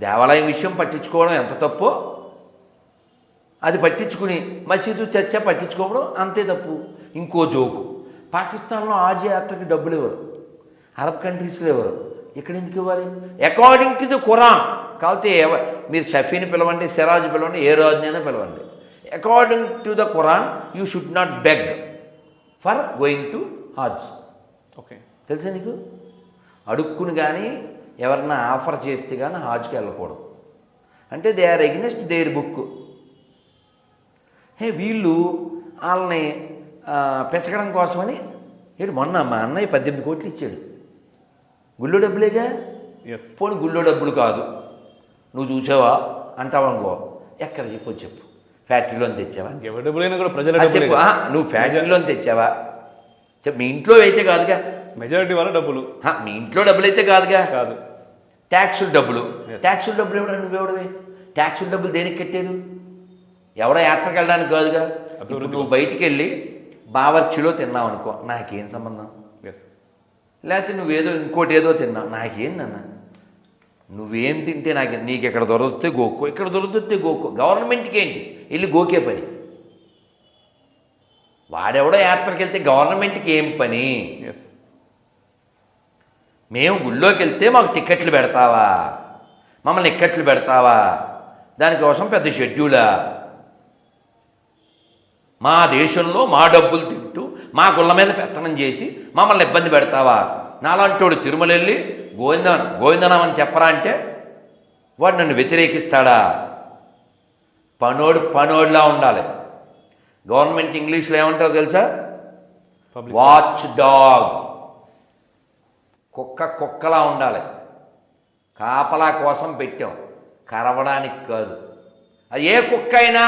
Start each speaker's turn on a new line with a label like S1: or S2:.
S1: దేవాలయం విషయం పట్టించుకోవడం ఎంత తప్పో అది పట్టించుకుని మసీదు చర్చ పట్టించుకోవడం అంతే తప్పు. ఇంకో జోకు, పాకిస్తాన్లో ఆజ్ యాత్రకి డబ్బులు ఇవ్వరు, అరబ్ కంట్రీస్లో ఇవ్వరు, ఇక్కడ ఎందుకు ఇవ్వాలి? According to the Quran. కాబట్టి మీరు షఫీని పిలవండి, సిరాజ్ పిలవండి, ఏ రోజునైనా పిలవండి. According to the Quran you should not beg for going to has.
S2: Okay,
S1: తెలుసా నీకు? అడుక్కుని కానీ ఎవరన్నా ఆఫర్ చేస్తే కానీ హాజ్కి వెళ్ళకూడదు. అంటే they are against their book. వీళ్ళు వాళ్ళని పెసగడం కోసమని మొన్న మా అన్నయ్య 18 కోట్లు ఇచ్చాడు. గుళ్ళో డబ్బులేగా. పోనీ గుళ్ళో డబ్బులు కాదు, నువ్వు చూసావా అంటావనుకో, ఎక్కడ చెప్పు ఫ్యాక్టరీలో తెచ్చావా?
S2: ఎవరి డబ్బులైనా కూడా ప్రజల
S1: చెప్పు. నువ్వు ఫ్యాక్టరీలో తెచ్చావా చెప్పు. మీ ఇంట్లో అయితే కాదుగా,
S2: మెజారిటీ వాళ్ళ డబ్బులు.
S1: మీ ఇంట్లో డబ్బులు అయితే కాదుగా.
S2: కాదు,
S1: ట్యాక్సుల డబ్బులు. ట్యాక్సుల డబ్బులు ఎవడా? నువ్వెవడవే? ట్యాక్సుల డబ్బులు దేనికి కట్టారు? ఎవడో యాత్రకు వెళ్ళడానికి కాదుగా. నువ్వు బయటికి వెళ్ళి బావర్చిలో తిన్నావు అనుకో, నాకేం సంబంధం? లేకపోతే నువ్వేదో ఇంకోటి ఏదో తిన్నావు, నాకేందన్నా? నువ్వేం తింటే నీకు ఎక్కడ దొరికితే గోక్కో, ఇక్కడ దొరికితే గోక్కో. గవర్నమెంట్కి ఏంటి వెళ్ళి గోకే పని? వాడెవడో యాత్రకి వెళ్తే గవర్నమెంట్కి ఏం పని? మేము గుళ్ళోకి వెళ్తే మాకు టికెట్లు పెడతావా? మమ్మల్ని ఇక్కట్లు పెడతావా? దానికోసం పెద్ద షెడ్యూలా? మా దేశంలో మా డబ్బులు తింటూ మా గుళ్ళ మీద పెత్తనం చేసి మమ్మల్ని ఇబ్బంది పెడతావా? నాలాంటోడు తిరుమల వెళ్ళి గోవిందనామని చెప్పరా అంటే వాడు నన్ను వ్యతిరేకిస్తాడా? పనోడిలా ఉండాలి. గవర్నమెంట్ ఇంగ్లీష్లో ఏమంటారో తెలుసా? Watch dog. కుక్కలా ఉండాలి. కాపలా కోసం పెట్టాం, కరవడానికి కాదు. అది ఏ కుక్క అయినా